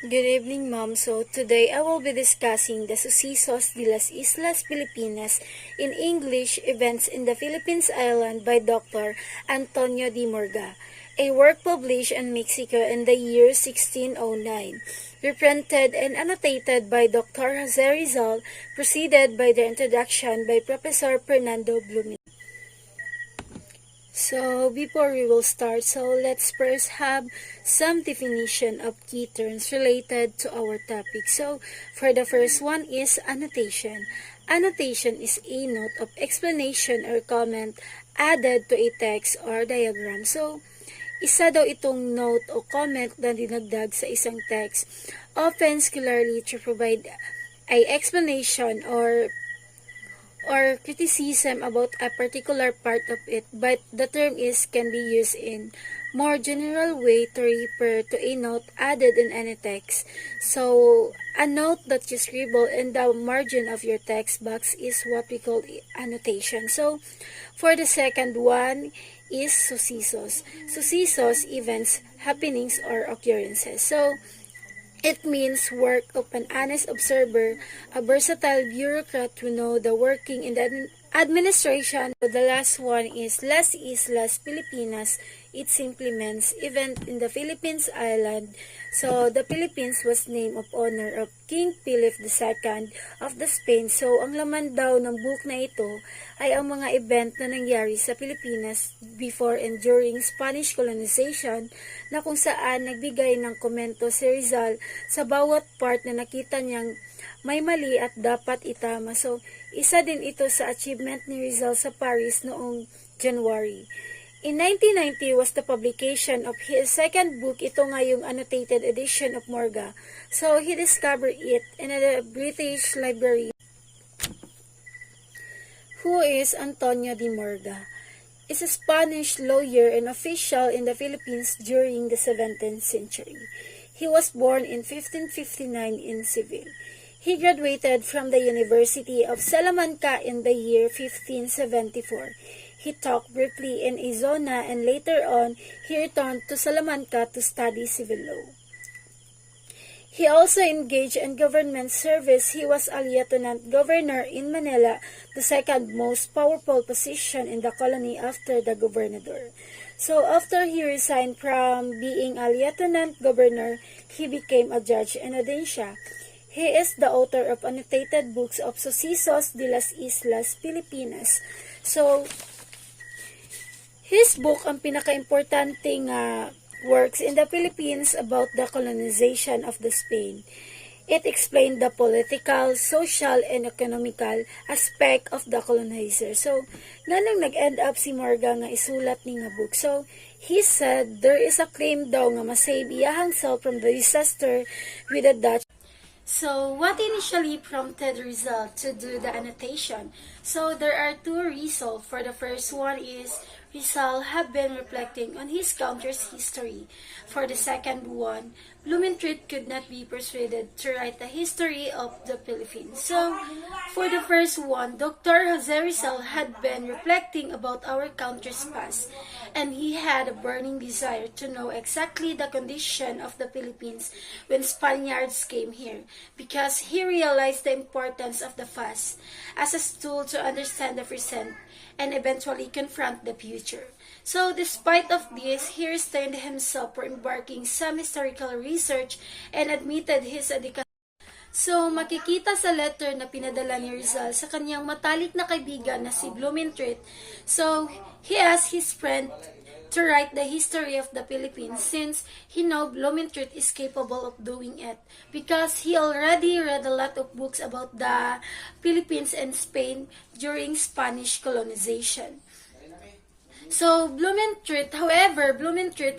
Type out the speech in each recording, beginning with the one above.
Good evening, Mom. So today I will be discussing the Sucesos de las Islas, Filipinas, in English, Events in the Philippines Island by Dr. Antonio D. Morga, a work published in Mexico in the year 1609, reprinted and annotated by Dr. Jose Rizal, preceded by the introduction by Professor Fernando Blooming. So before we will start, let's first have some definition of key terms related to our topic. So for the first one is annotation. Annotation is a note of explanation or comment added to a text or diagram. So isa daw itong note o comment na dinagdag sa isang text, often scholarly to provide a explanation or criticism about a particular part of it, but the term can be used in more general way to refer to a note added in any text. So a note that you scribble in the margin of your text box is what we call annotation. So for the second one is sucesos. Sucesos, events, happenings, or occurrences. So it means work of an honest observer, a versatile bureaucrat who know the working in the administration. So the last one is Las Islas, Filipinas. It simply means event in the Philippines Island. So the Philippines was named of honor of King Philip II of the Spain. So ang laman daw ng book na ito ay ang mga event na nangyari sa Pilipinas before and during Spanish colonization, na kung saan nagbigay ng komento si Rizal sa bawat part na nakita niyang may mali at dapat itama. So isa din ito sa achievement ni Rizal sa Paris noong January. In 1990 was the publication of his second book. Ito nga yung annotated edition of Morga. So he discovered it in a British library. Who is Antonio de Morga? Is a Spanish lawyer and official in the Philippines during the 17th century. He was born in 1559 in Seville. He graduated from the University of Salamanca in the year 1574. He taught briefly in Arizona and later on he returned to Salamanca to study civil law. He also engaged in government service. He was a lieutenant governor in Manila, the second most powerful position in the colony after the gobernador. So after he resigned from being a lieutenant governor, he became a judge in audiencia. He is the author of annotated books of Sucesos de las Islas, Filipinas. So his book ang pinaka-importanting works in the Philippines about the colonization of the Spain. It explained the political, social, and economical aspect of the colonizer. So, ganang nag-end up si Morga nga isulat ni nga book. So, he said there is a claim daw nga masave iyahang self from the disaster with the Dutch. So, what initially prompted Rizal to do the annotation? So, there are two reasons. For the first one is Rizal had been reflecting on his country's history. For the second one, Blumentritt could not be persuaded to write the history of the Philippines. So, for the first one, Dr. Jose Rizal had been reflecting about our country's past, and he had a burning desire to know exactly the condition of the Philippines when Spaniards came here, because he realized the importance of the past as a tool to understand the present and eventually confront the future. So, despite of this, he restrained himself for embarking some historical research and admitted his education. So, makikita sa letter na pinadala ni Rizal sa kanyang matalik na kaibigan na si Blumentritt. So, he asked his friend to write the history of the Philippines since he know Blumentritt is capable of doing it, because he already read a lot of books about the Philippines and Spain during Spanish colonization. So Blumentritt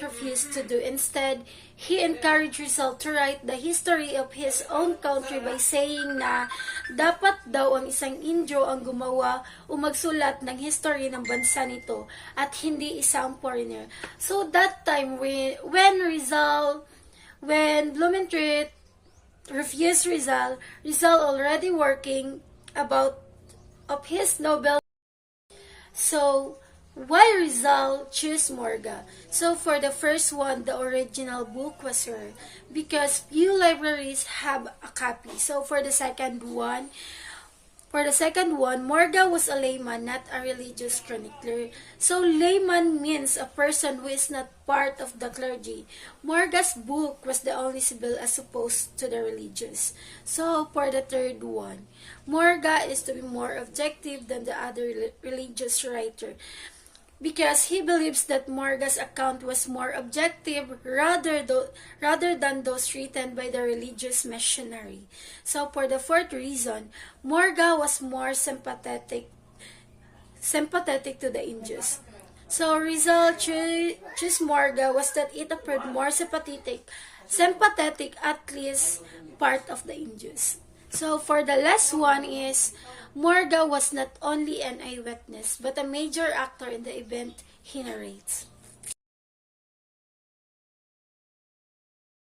refused to do. Instead, he encouraged Rizal to write the history of his own country by saying na dapat daw ang isang Indio ang gumawa o magsulat ng history ng bansa nito at hindi isang foreigner. So that time when Blumentritt refused Rizal already working about of his novel. So Why Rizal choose Morga? So for the first one, the original book was rare because few libraries have a copy. So for the second one, Morga was a layman, not a religious chronicler. So layman means a person who is not part of the clergy. Morga's book was the only civil as opposed to the religious. So for the third one, Morga is to be more objective than the other religious writer because he believes that Morga's account was more objective rather than those written by the religious missionary. So for the fourth reason, Morga was more sympathetic to the Indians. So Rizal choose Morga was that it appeared more sympathetic at least part of the Indians. So for the last one is Morga was not only an eyewitness but a major actor in the event he narrates.